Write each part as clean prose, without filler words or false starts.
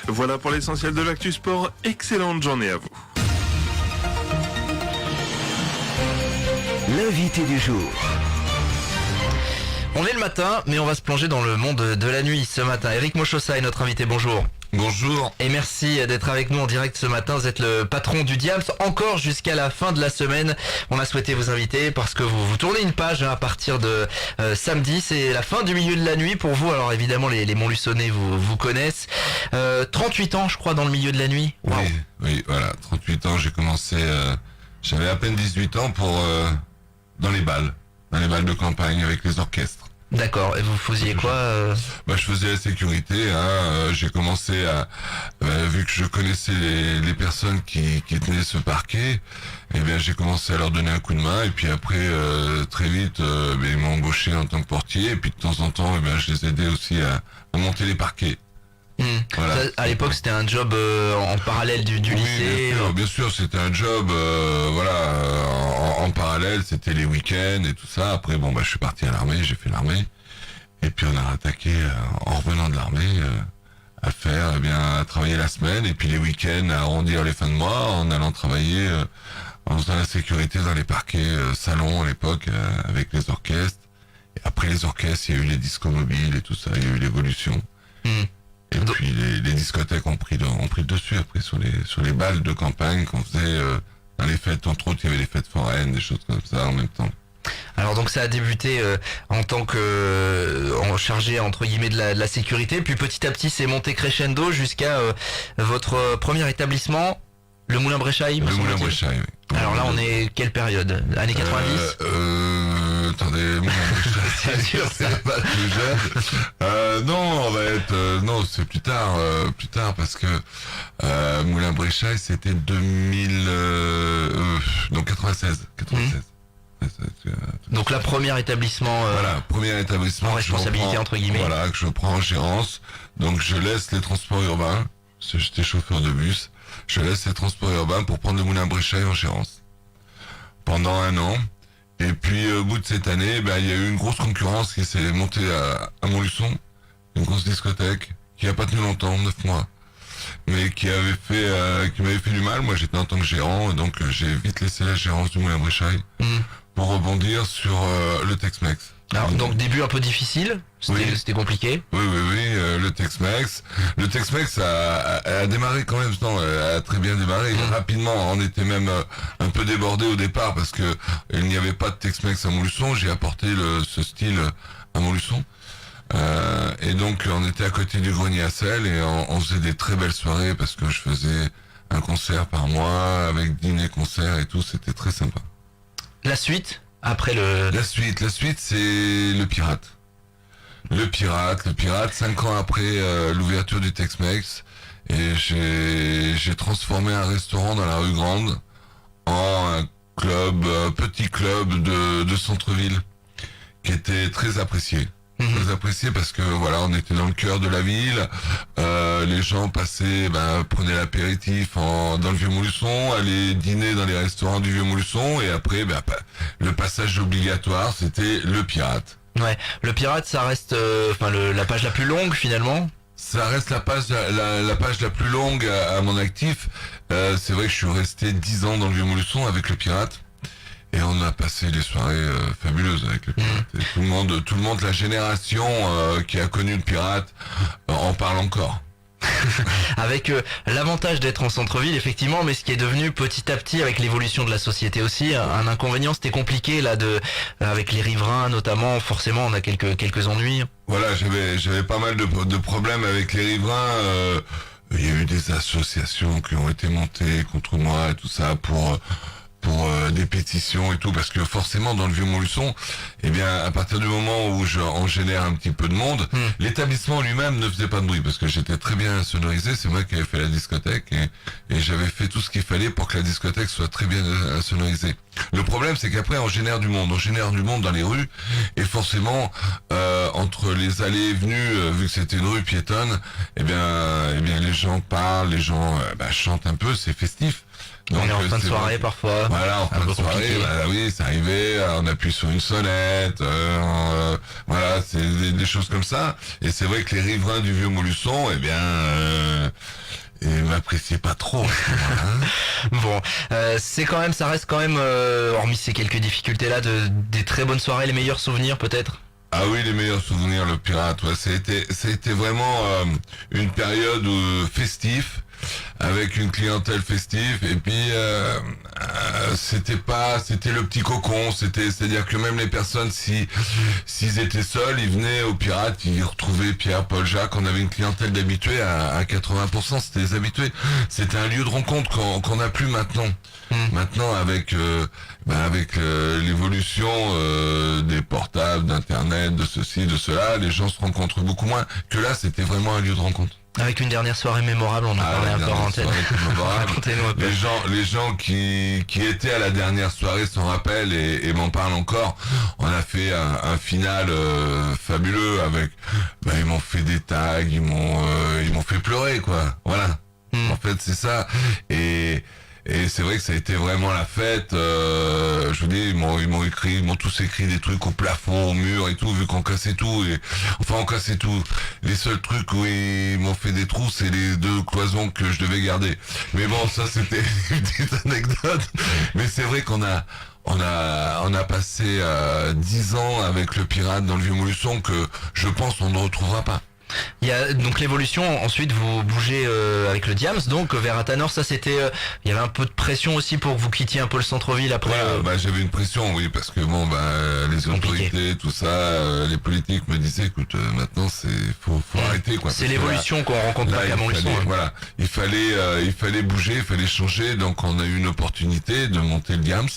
Voilà pour l'essentiel de l'actu sport. Excellente journée à vous. L'invité du jour. On est le matin, mais on va se plonger dans le monde de la nuit ce matin. Eric Mochossa est notre invité, bonjour. Bonjour. Et merci d'être avec nous en direct ce matin. Vous êtes le patron du Diams, encore jusqu'à la fin de la semaine. On a souhaité vous inviter parce que vous tournez une page à partir de samedi. C'est la fin du milieu de la nuit pour vous. Alors évidemment, les Montluçonnais vous connaissent. 38 ans, je crois, dans le milieu de la nuit. Wow. Oui, voilà, 38 ans, j'ai commencé, j'avais à peine 18 ans pour dans les balles de campagne avec les orchestres. D'accord, et vous faisiez quoi Je faisais la sécurité, j'ai commencé à, vu que je connaissais les personnes qui tenaient ce parquet, eh bien j'ai commencé à leur donner un coup de main, et puis après, très vite, ils m'ont embauché en tant que portier, et puis de temps en temps, je les aidais aussi à monter les parquets. Voilà. Ça, à l'époque, c'était un job en parallèle du Oui, lycée. bien sûr, c'était un job, en parallèle, c'était les week-ends et tout ça. Après, je suis parti à l'armée, j'ai fait l'armée, et puis on a attaqué en revenant de l'armée à travailler la semaine, et puis les week-ends à arrondir les fins de mois en allant travailler en faisant la sécurité dans les parquets salons à l'époque avec les orchestres. Et après les orchestres, il y a eu les discos mobiles et tout ça, il y a eu l'évolution. Et puis les discothèques ont pris le dessus après sur les balles de campagne qu'on faisait dans les fêtes, entre autres il y avait les fêtes foraines, des choses comme ça en même temps. Alors donc ça a débuté en tant que chargé entre guillemets de la sécurité, puis petit à petit c'est monté crescendo jusqu'à votre premier établissement, le Moulin Bréchaille. Le Moulin Bréchaille, oui. Alors là on est quelle période? Années 90? Attendez, Moulin Bréchaille, c'est sûr, ça. c'est pas plus jeune. Non, on va être, non, c'est plus tard parce que Moulin Bréchaille c'était 2000, donc 96. Donc la première établissement voilà, premier établissement en responsabilité entre guillemets. Voilà, que je prends en gérance. Donc je laisse les transports urbains, parce que j'étais chauffeur de bus, je laisse les transports urbains pour prendre le Moulin Bréchaille en gérance. Pendant 1 an. Et puis au bout de cette année, il y a eu une grosse concurrence qui s'est montée à Montluçon, une grosse discothèque, qui a pas tenu longtemps, 9 mois. Mais qui m'avait fait du mal. Moi j'étais en tant que gérant, donc j'ai vite laissé la gérance du Moulin Bréchaille pour rebondir sur le Tex-Mex. Alors donc début un peu difficile, c'était compliqué. Oui, le Tex-Mex. Le Tex-Mex a démarré quand même, a très bien démarré. Rapidement, on était même un peu débordé au départ parce que il n'y avait pas de Tex-Mex à Montluçon. J'ai apporté ce style à Montluçon. Et donc on était à côté du Grenier à Sel et on faisait des très belles soirées parce que je faisais un concert par mois avec dîner-concert et tout, c'était très sympa. La suite après le... La suite c'est le Pirate. Le Pirate, 5 ans après l'ouverture du Tex-Mex, et j'ai transformé un restaurant dans la rue Grande en un petit club de centre-ville qui était très apprécié. Très apprécié parce que voilà, on était dans le cœur de la ville, les gens passaient, prenaient l'apéritif dans le Vieux-Montluçon, allaient dîner dans les restaurants du Vieux-Montluçon, et après le passage obligatoire c'était le Pirate. Ouais, le Pirate ça reste la page la plus longue finalement. Ça reste la page la plus longue à mon actif. C'est vrai que je suis resté 10 ans dans le Vieux-Montluçon avec le Pirate. Et on a passé des soirées fabuleuses avec le Pirate. Et tout le monde, la génération qui a connu le Pirate en parle encore. Avec l'avantage d'être en centre-ville effectivement, mais ce qui est devenu petit à petit avec l'évolution de la société aussi un inconvénient, c'était compliqué là avec les riverains notamment, forcément on a quelques ennuis. Voilà, j'avais pas mal de problèmes avec les riverains. Il y a eu des associations qui ont été montées contre moi et tout ça pour des pétitions et tout, parce que forcément dans le Vieux-Montluçon, à partir du moment où on génère un petit peu de monde, l'établissement lui-même ne faisait pas de bruit, parce que j'étais très bien sonorisé, c'est moi qui avais fait la discothèque, et j'avais fait tout ce qu'il fallait pour que la discothèque soit très bien sonorisée. Le problème, c'est qu'après on génère du monde dans les rues, et forcément entre les allées et venues, vu que c'était une rue piétonne, les gens parlent, les gens chantent un peu, c'est festif. Donc, on est en fin de soirée parfois. Voilà, en fin de soirée, oui, c'est arrivé, on appuie sur une sonnette, voilà, c'est des choses comme ça. Et c'est vrai que les riverains du Vieux-Montluçon, j'appréciais pas trop. Hein. Bon, ça reste quand même, hormis ces quelques difficultés là, des très bonnes soirées, les meilleurs souvenirs peut-être. Ah oui, les meilleurs souvenirs, le pirate. Ouais, ça a été vraiment une période festive, avec une clientèle festive. Et puis c'était le petit cocon. C'est-à-dire que même les personnes, s'ils étaient seuls, ils venaient au pirate, ils retrouvaient Pierre, Paul, Jacques. On avait une clientèle d'habitués à 80%. C'était des habitués. C'était un lieu de rencontre qu'on n'a plus maintenant. Maintenant, avec l'évolution des portables, d'internet, de ceci, de cela, les gens se rencontrent beaucoup moins. Que là, c'était vraiment un lieu de rencontre. Avec une dernière soirée mémorable, on a parlé un peu en antenne. Racontez-nous un peu. Les gens qui étaient à la dernière soirée s'en rappellent et m'en parlent encore. On a fait un final fabuleux avec. Ils m'ont fait des tags, ils m'ont fait pleurer, quoi. Voilà. En fait, c'est ça. Et c'est vrai que ça a été vraiment la fête. Je vous dis, ils m'ont tous écrit des trucs au plafond, au mur et tout, vu qu'on cassait tout. On cassait tout. Les seuls trucs où ils m'ont fait des trous, c'est les 2 cloisons que je devais garder. Mais bon, ça c'était une petite anecdote. Mais c'est vrai qu'on a passé 10 ans avec le pirate dans le Vieux-Montluçon que je pense on ne retrouvera pas. Il y a donc l'évolution, ensuite vous bougez avec le Diams donc vers Athanor, ça c'était il y avait un peu de pression aussi pour que vous quittiez un peu le centre-ville après. Voilà, j'avais une pression, oui, parce que les autorités, tout ça, les politiques me disaient écoute, maintenant faut arrêter, quoi. C'est l'évolution qu'on rencontre pas qu'à Montluçon. Voilà, il fallait bouger, il fallait changer, donc on a eu une opportunité de monter le Diams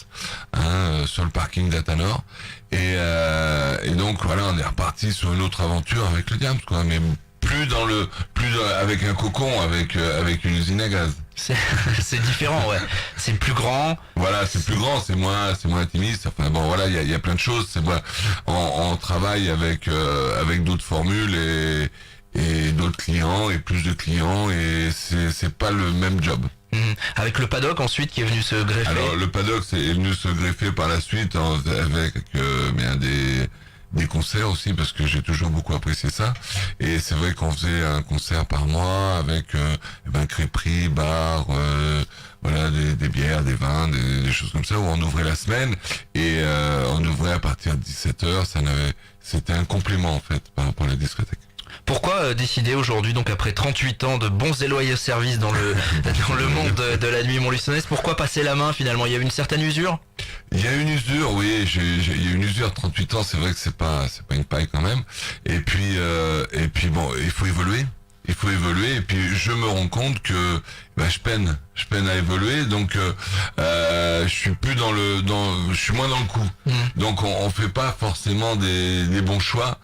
sur le parking d'Athanor. Et donc voilà, on est reparti sur une autre aventure avec le Diams, quoi, mais avec un cocon, avec une usine à gaz. C'est différent, ouais. C'est plus grand. Voilà, c'est plus grand, c'est moins intimiste. Enfin bon, voilà, il y a plein de choses. On travaille avec d'autres formules et d'autres clients et plus de clients et c'est pas le même job. Avec le paddock ensuite qui est venu se greffer. Alors le paddock est venu se greffer par la suite avec des concerts aussi parce que j'ai toujours beaucoup apprécié ça et c'est vrai qu'on faisait un concert par mois avec crêperie, bar, voilà des bières, des vins, des choses comme ça où on ouvrait la semaine et on ouvrait à partir de 17h. C'était un complément en fait par rapport à la discothèque. Pourquoi décider aujourd'hui, donc après 38 ans de bons et loyaux services dans le monde de la nuit montluçonnaise, pourquoi passer la main finalement? Il y a eu une certaine usure? Il y a une usure, oui, il y a une usure, 38 ans, c'est vrai que c'est pas une paille quand même. Et puis bon, il faut évoluer. Il faut évoluer et puis je me rends compte que je peine à évoluer, donc je suis moins dans le coup. Donc on fait pas forcément des bons choix.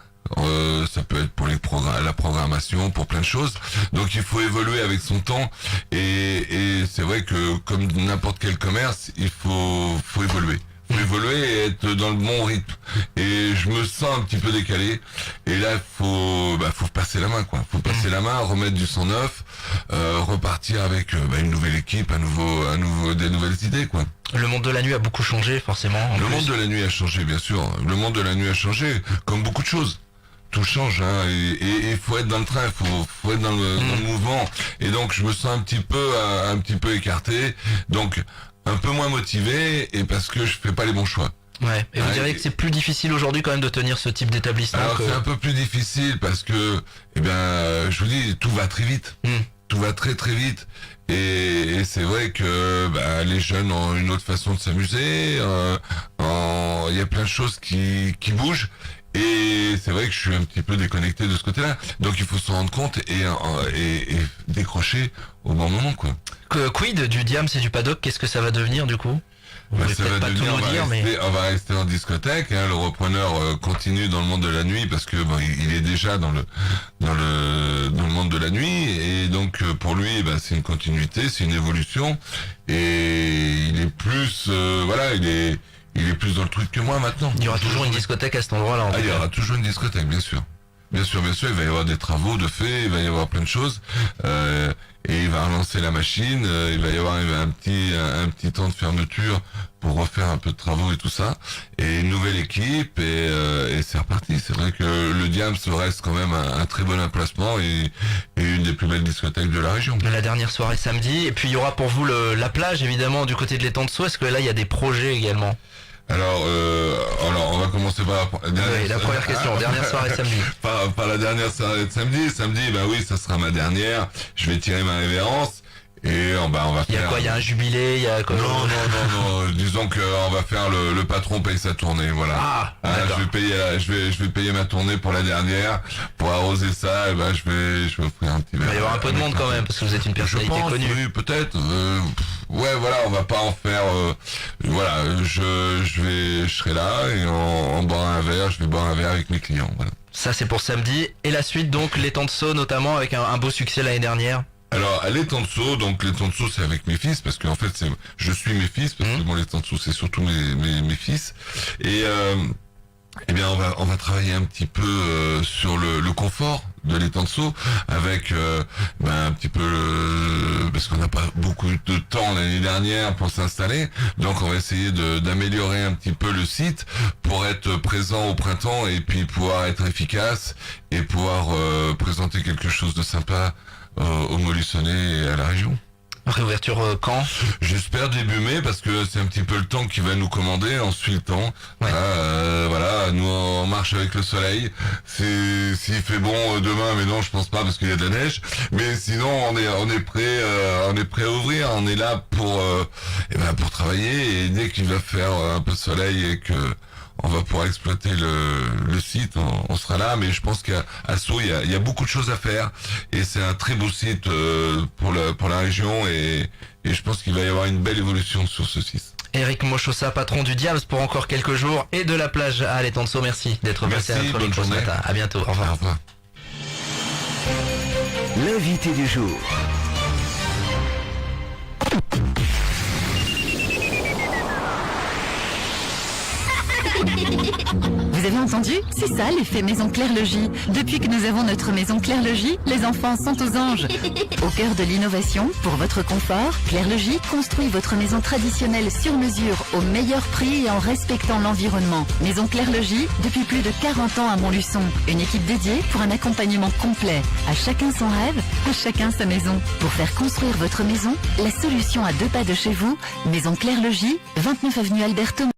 Ça peut être pour la programmation, pour plein de choses. Donc il faut évoluer avec son temps et c'est vrai que comme n'importe quel commerce, il faut évoluer. Faut évoluer et être dans le bon rythme. Et je me sens un petit peu décalé. Et là, faut passer la main, quoi. Faut passer la main, remettre du sang neuf, repartir avec une nouvelle équipe, des nouvelles idées, quoi. Le monde de la nuit a beaucoup changé, forcément. Le monde de la nuit a changé, bien sûr. Le monde de la nuit a changé, comme beaucoup de choses. Tout change, hein, et il faut être dans le train, faut être dans le mouvement. Et donc je me sens un petit peu écarté, donc un peu moins motivé, et parce que je fais pas les bons choix. Ouais. Et vous diriez que c'est plus difficile aujourd'hui quand même de tenir ce type d'établissement? Alors c'est un peu plus difficile parce que, je vous dis, tout va très vite. Tout va très très vite. Et c'est vrai que les jeunes ont une autre façon de s'amuser. Il y a plein de choses qui bougent. Et c'est vrai que je suis un petit peu déconnecté de ce côté-là. Donc il faut se rendre compte et décrocher au bon moment, quoi. Quid du Diams et du paddock, qu'est-ce que ça va devenir du coup? Ça va devenir, on va rester en discothèque, hein. Le repreneur continue dans le monde de la nuit parce que il est déjà dans le monde de la nuit et donc pour lui c'est une continuité, c'est une évolution et il est plus il est plus dans le truc que moi maintenant. Il y aura toujours une discothèque à cet endroit-là. Il y aura toujours une discothèque, bien sûr. Bien sûr, il va y avoir des travaux de fait, il va y avoir plein de choses. Et il va relancer la machine, il va y avoir un petit temps de fermeture pour refaire un peu de travaux et tout ça, et une nouvelle équipe, et c'est reparti. C'est vrai que le Diams reste quand même un très bon emplacement et une des plus belles discothèques de la région. La dernière soirée samedi, et puis il y aura pour vous la plage évidemment du côté de l'étang de Sceaux. Est-ce que là il y a des projets également? Alors, on va commencer par La première question, dernière soirée samedi. par la dernière soirée de samedi. Samedi, oui, ça sera ma dernière. Je vais tirer ma révérence. Et on va faire... Il y a quoi? Il y a un jubilé? Il y a quoi? Non. Disons qu'on va faire le patron paye sa tournée, voilà. Je vais payer ma tournée pour la dernière. Pour arroser ça, je vais offrir un petit verre. Il va y avoir un peu de monde quand même, parce que vous êtes une personnalité connue. Oui, peut-être. Voilà, on va pas en faire. Je serai là et on boira un verre. Je vais boire un verre avec mes clients. Voilà. Ça c'est pour samedi. Et la suite donc l'étang de Sceaux notamment avec un beau succès l'année dernière. Alors à l'étang de Sceaux, donc l'étang de Sceaux c'est avec mes fils parce qu'en fait je suis mes fils parce que l'étang de Sceaux c'est surtout mes fils et on va travailler un petit peu sur le confort de l'étang de Sceaux avec un petit peu parce qu'on n'a pas beaucoup de temps l'année dernière pour s'installer, donc on va essayer d'améliorer un petit peu le site pour être présent au printemps et puis pouvoir être efficace et pouvoir présenter quelque chose de sympa aux Montluçonnais et à la région. Réouverture quand? J'espère début mai parce que c'est un petit peu le temps qui va nous commander, on suit le temps. Ouais. Voilà, nous on marche avec le soleil. S'il fait bon demain, mais non je pense pas parce qu'il y a de la neige. Mais sinon on est prêt à ouvrir, on est là pour travailler et dès qu'il va faire un peu de soleil et que on va pouvoir exploiter le site, on sera là, mais je pense qu'à Sceaux, il y a beaucoup de choses à faire, et c'est un très beau site pour la région, et je pense qu'il va y avoir une belle évolution sur ce site. Eric Mochossa, patron du Diams pour encore quelques jours, et de la plage à l'étang de Sceaux. Merci d'être passé à notre micro ce matin. À bientôt. Au revoir. Au revoir. L'invité du jour. Vous avez entendu? C'est ça l'effet Maison Claire Logis. Depuis que nous avons notre Maison Claire Logis, les enfants sont aux anges. Au cœur de l'innovation, pour votre confort, Claire Logis construit votre maison traditionnelle sur mesure au meilleur prix et en respectant l'environnement. Maison Claire Logis, depuis plus de 40 ans à Montluçon. Une équipe dédiée pour un accompagnement complet. À chacun son rêve, à chacun sa maison. Pour faire construire votre maison, la solution à 2 pas de chez vous, Maison Claire Logis, 29 avenue Albert Thomas.